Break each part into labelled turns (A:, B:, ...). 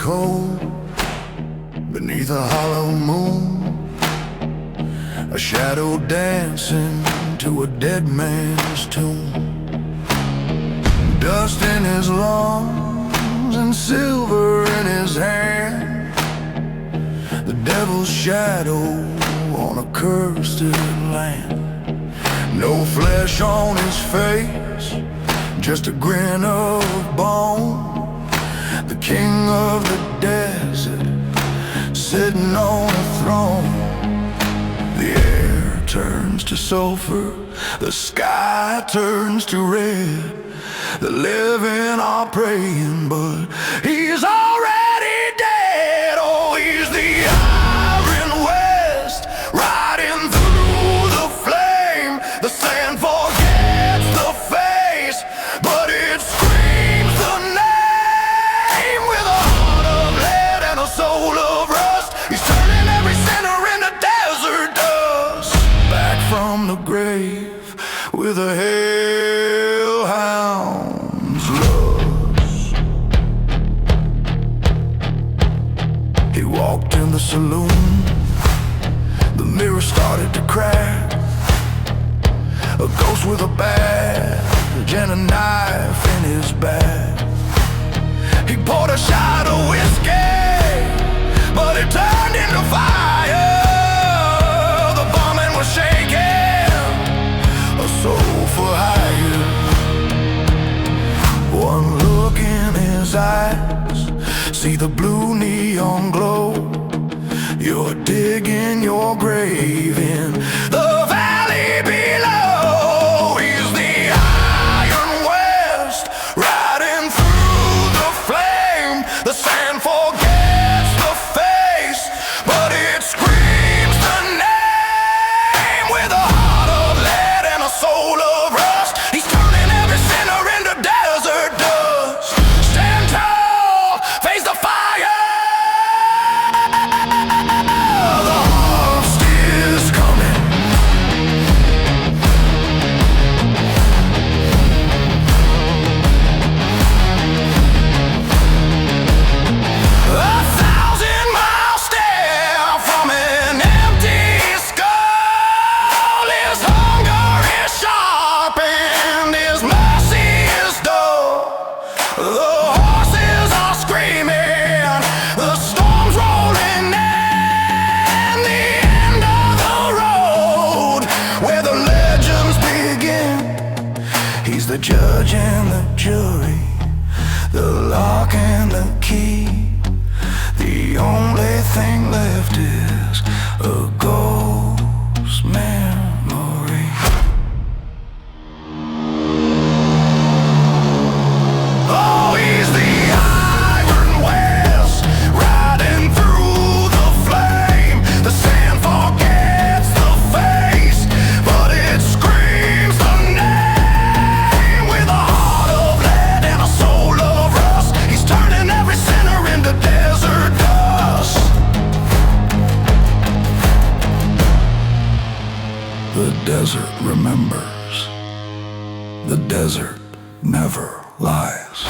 A: cold beneath a hollow moon, a shadow dancing to a dead man's tomb. Dust in his lungs and silver in his hand, the devil's shadow on a cursed land. No flesh on his face, just a grin of bone. The king of the desert, sitting on a throne. The air turns to sulphur, the sky turns to red. The living are praying, but he's already dead. Oh, he's the iron west, riding through the flame. The sand forgets the face, but it screams the name. With a heart of lead and a soul of rust, he's turning every sinner into desert dust. Back from the grave with a hellhound's lust. He walked in the saloon, the mirror started to crack. A ghost with a badge and a knife in his bag. He poured a shot of whiskey, but it turned into fire. The bombing was shaking, a soul for hire. One look in his eyes, see the blue neon glow. You're digging your grave in the valley below. He's the iron west, riding through the flame. The sand forgets the face, but it screams the name. With a heart of lead and a soul of rust, he's turning every sinner into desert dust. Stand tall, face the fire. The harvest is coming. A 1,000-mile stare from an empty skull. His hunger is sharp and his mercy is dull. The horses are screaming, the storm's rolling in. The end of the road where the legends begin. He's the judge and the jury, the lock and the key. The only thing left is a ghost memory. Oh, he's the iron west, riding through the flame. The sand forgets the face, but it screams the name. With a heart of lead and a soul of rust, he's turning every sinner into desert dust. The desert remembers. The desert never lies.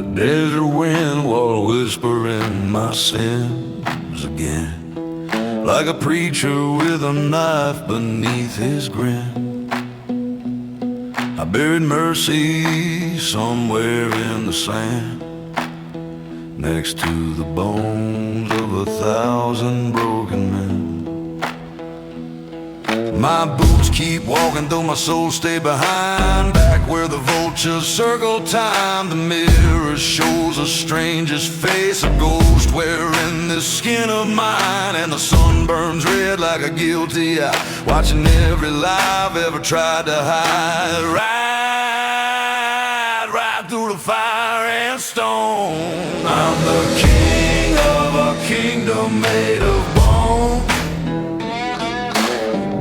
A: the desert wind while whispering my sins again, like a preacher with a knife beneath his grin. I buried mercy somewhere in the sand, next to the bones of 1,000 broken men. My boots keep walking, though my soul stay behind. Back where the vultures circle time, the mirror shows a stranger's face, a ghost wearing this skin of mine. And the sun burns red like a guilty eye, watching every lie I've ever tried to hide. Right through the fire and stone. I'm the king of a kingdom made of bone,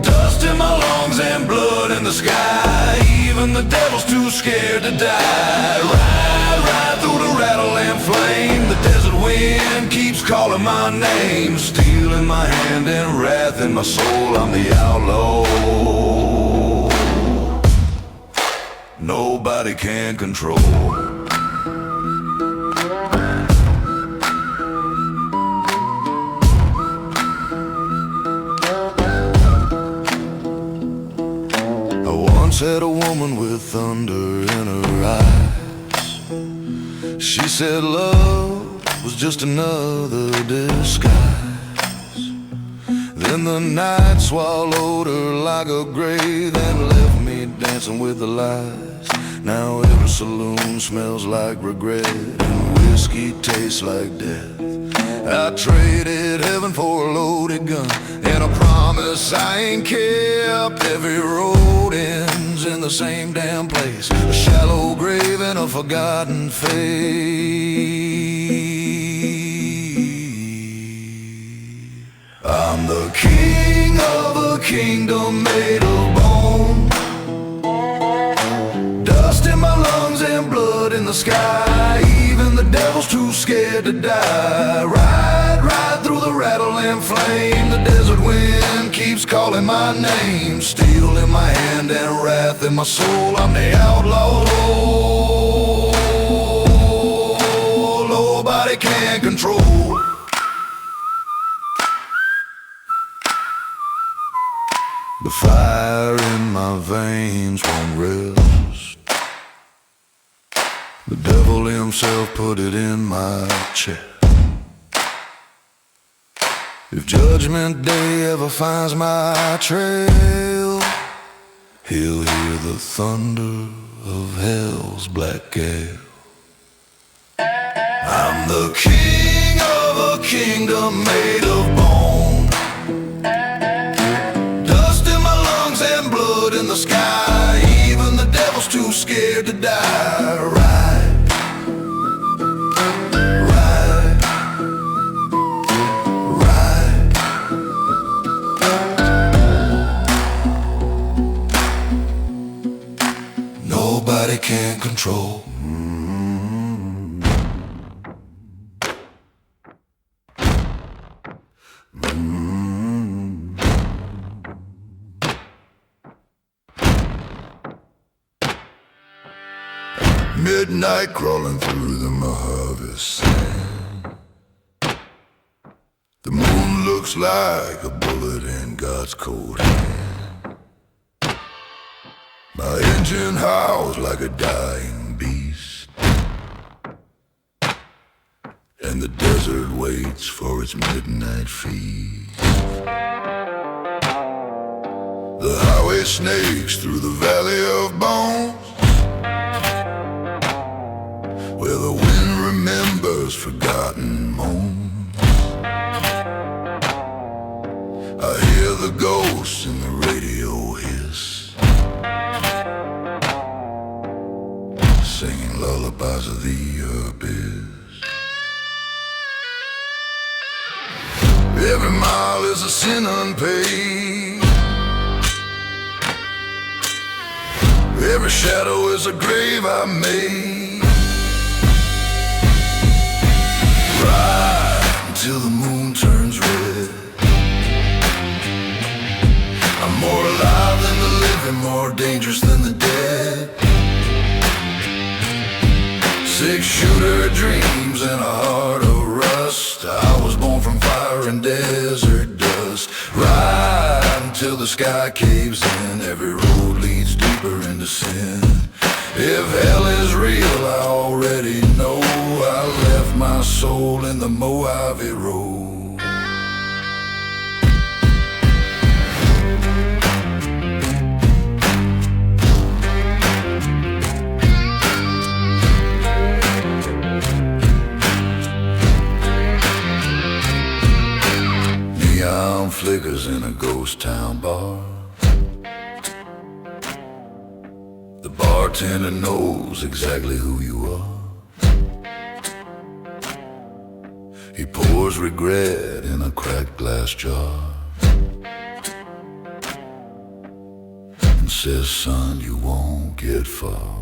A: dust in my lungs and blood in the sky. Even the devil's too scared to die. Ride through the rattle and flame. The desert wind keeps calling my name. Steel in my hand and wrath in my soul. I'm the outlaw. Nobody can control. Had a woman with thunder in her eyes. She said love was just another disguise. Then the night swallowed her like a grave, then left me dancing with the lights. Now every saloon smells like regret, and whiskey tastes like death. I traded heaven for a loaded gun and a promise I ain't kept. Every road ends in the same damn place, a shallow grave and a forgotten fate. I'm the king of a kingdom made of bone, dust in my lungs and blood in the sky. Even the devil's too scared to die. Ride through the rattle and flame. The desert wind keeps calling my name. Steel in my hand and wrath in my soul. I'm the outlaw. Nobody can control. The fire in my veins won't rest. The devil himself put it in my chest. If judgment day ever finds my trail, he'll hear the thunder of hell's black gale. I'm the king of a kingdom made of bone, dust in my lungs and blood in the sky. Even the devil's too scared to die. Nobody can control. Midnight crawling through the Mojave sand. The moon looks like a bullet in God's cold hand. My engine howls like a dying beast, and the desert waits for its midnight feast. The highway snakes through the valley of bones, where the wind remembers forgotten moans. I hear the ghosts in the radio hiss, singing lullabies of the abyss. Every mile is a sin unpaid, every shadow is a grave I made. Ride until the moon turns red. I'm more alive than the living, more dangerous than the dead. Six-shooter shooter dreams and a heart of rust. I was born from fire and desert dust. Ride until the sky caves in. Every road leads deeper into sin. If hell is real, I already know. I left my soul in the Mojave Road. Neon flickers in a ghost town bar. The bartender knows exactly who you are. He pours regret in a cracked glass jar and says, son, you won't get far.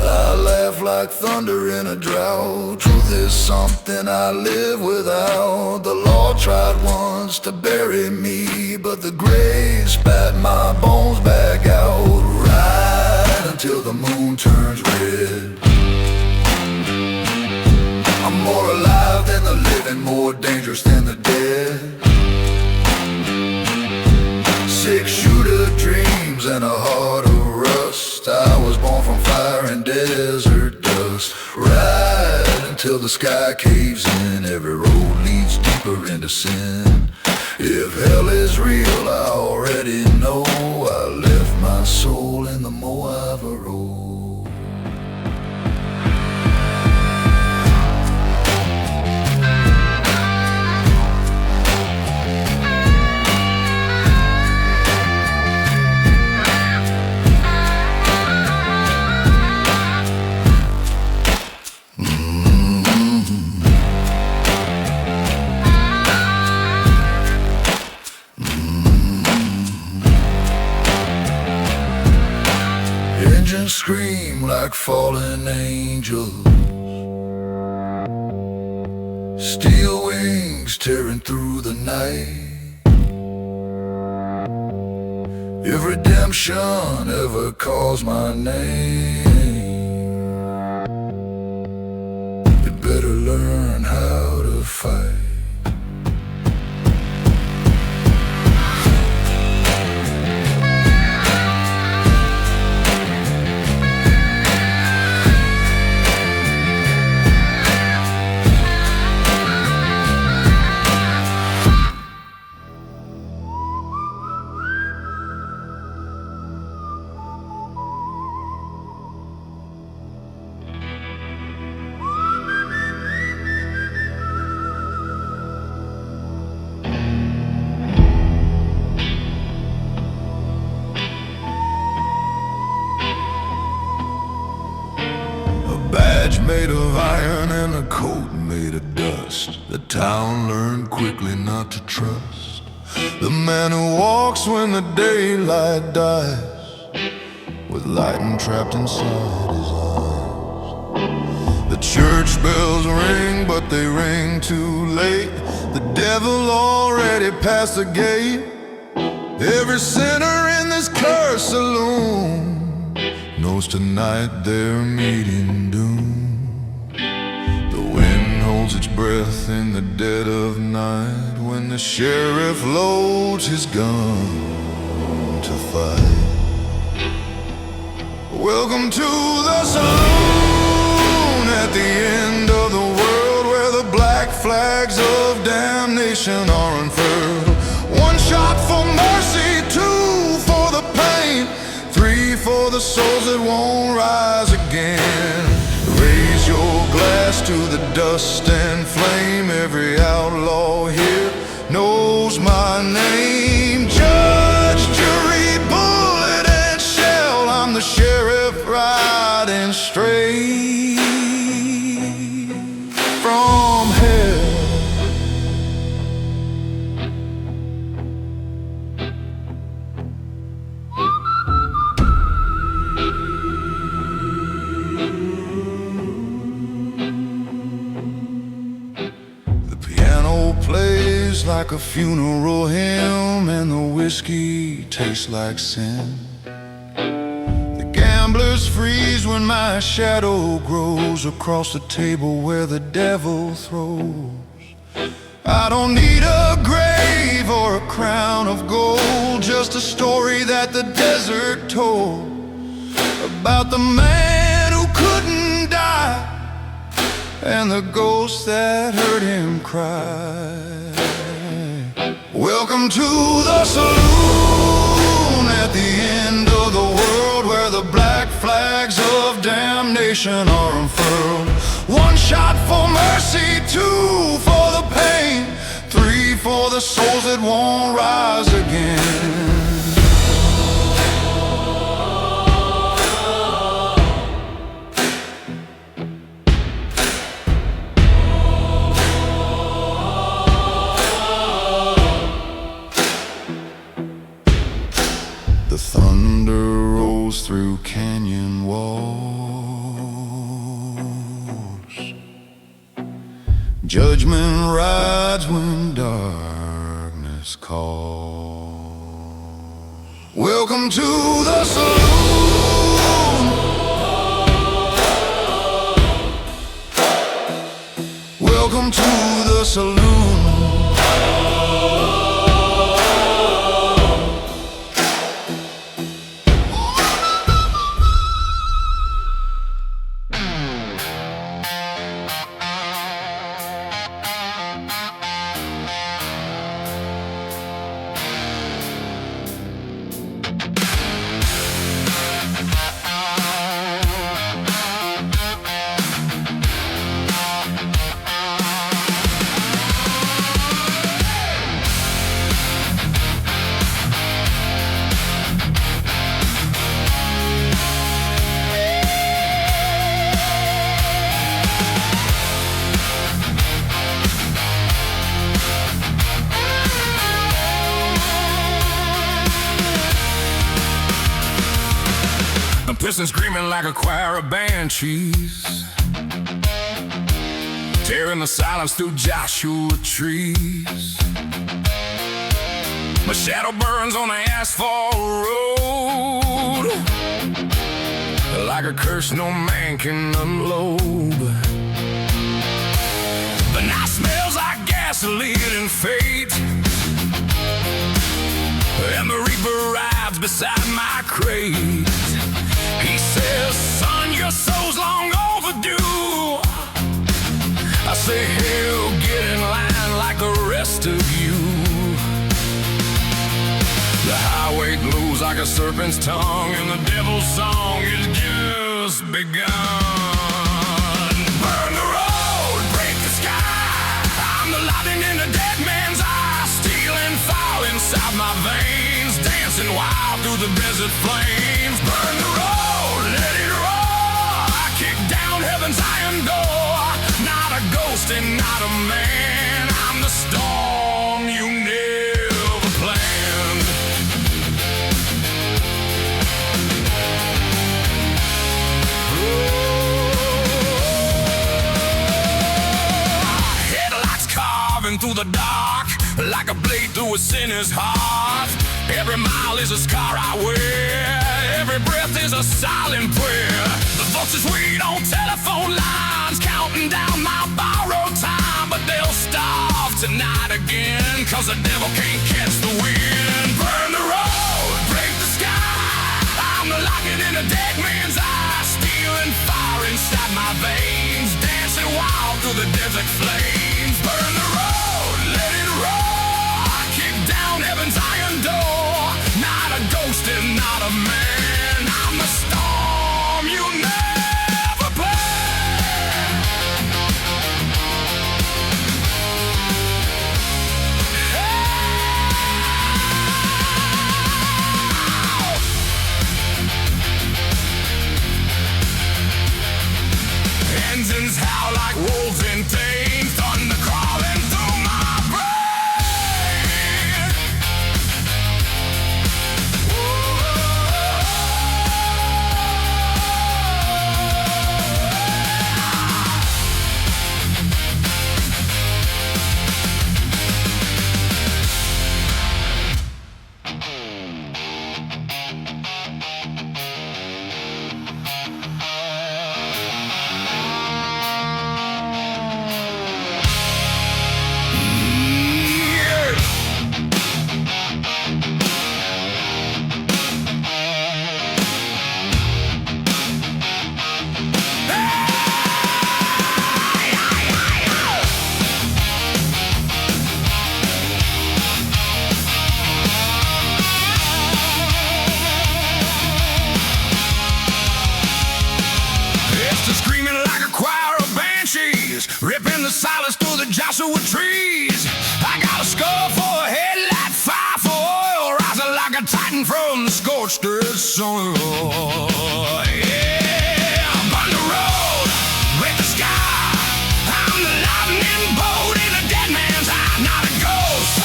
A: I laugh like thunder in a drought. Truth is something I live without. The law tried once to bury me, but the grave spat my bones back out. Right until the moon turns red. I'm more alive than the living, more dangerous than the dead. Six-shooter dreams and a heart of rust. I was born from fire and desert dust. Ride until the sky caves in. Every road leads deeper into sin. If hell is real, I already know. I left my soul in the Mojave Road. Engines scream like fallen angels. Steel wings tearing through the night. If redemption ever calls my name, you better learn how to fight. Made of iron and a coat made of dust. The town learned quickly not to trust the man who walks when the daylight dies, with lightning trapped inside his eyes. The church bells ring, but they ring too late. The devil already passed the gate. Every sinner in this cursed saloon knows tonight they're meeting doom. Holds its breath in the dead of night when the sheriff loads his gun to fight. Welcome to the saloon at the end of the world, where the black flags of damnation are unfurled. One shot for mercy, two for the pain, three for the souls that won't rise again. Raise your glass to the dust and flame. Every outlaw here knows my name. Judge, jury, bullet and shell, I'm the sheriff riding straight from hell. Like a funeral hymn, and the whiskey tastes like sin. The gamblers freeze sees when my shadow grows across the table where the devil throws. I don't need a grave or a crown of gold, just a story that the desert told about the man who couldn't die and the ghost that heard him cry. Welcome to the saloon at the end of the world, where the black flags of damnation are unfurled. One shot for mercy, two for the pain, three for the souls that won't rise again. The thunder rolls through canyon walls. Judgment rides when darkness calls. Welcome to the saloon. Welcome to the saloon. Pissing, screaming like a choir of banshees, tearing the silence through Joshua trees. My shadow burns on the asphalt road like a curse no man can unload. The night smells like gasoline and fate, and the reaper rides beside my crate. He says, son, your soul's long overdue. I say, hell, get in line like the rest of you. The highway glows like a serpent's tongue, and the devil's song is just begun. Burn the road, break the sky. I'm the lightning in the dead man's eye, stealing fire inside my veins, dancing wild through the desert flames. Burn the road, let it roar. I kick down heaven's iron door. Not a ghost and not a man. I'm the storm you never planned. Headlights carving through the dark like a blade through a sinner's heart. Every mile is a scar I wear, every breath is a silent prayer. The vultures wait on telephone lines, counting down my borrowed time, but they'll starve tonight again, cause the devil can't catch the wind. Burn the road, break the sky. I'm the lightning in a dead man's eye, stealing fire inside my veins, dancing wild through the desert flames. Burn the road, let it roar. I kick down heaven's iron door. Not a ghost and not a man. I'm the storm you never planned. Engines howl like wolves in pain, thunder crawling through my brain. wrestle with trees. I got a skull for a headlight, fire for oil, rising like a titan from the scorched earth soil. Yeah, I'm on the road, with the sky. I'm the lightning bolt in a dead man's eye. Not a ghost,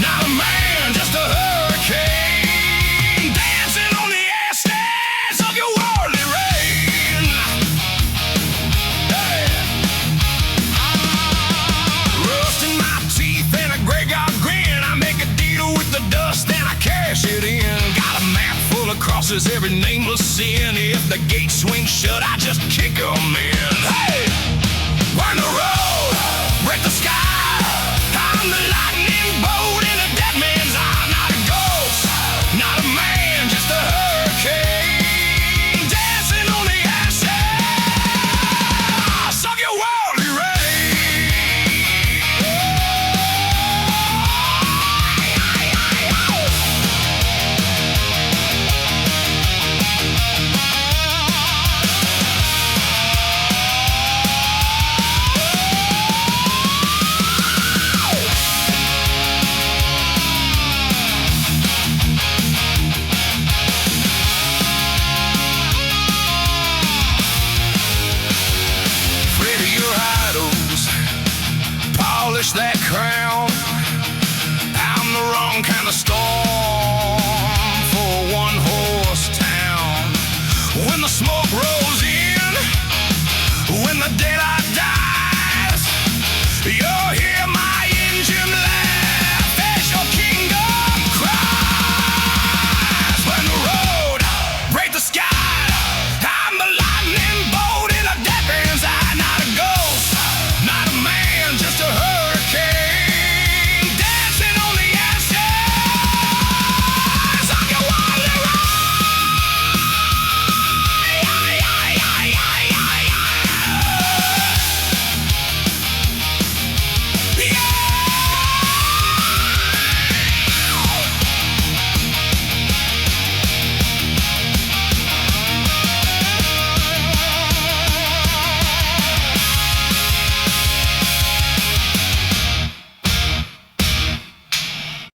A: not a man, just a hurricane, dancing on the airstairs of your worldly rain. Hey. Rust in my teeth and a gray god grin. I make a deal with the dust and I cash it in. Got a map full of crosses, every nameless sin. If the gates swing shut, I just kick 'em in. Hey, burn the road, break the sky. I'm the lightning bolt in a dead man's eye. Not a ghost, not a man, just a hurricane, dancing on the ashes of your worldly that crown. I'm the wrong kind of storm.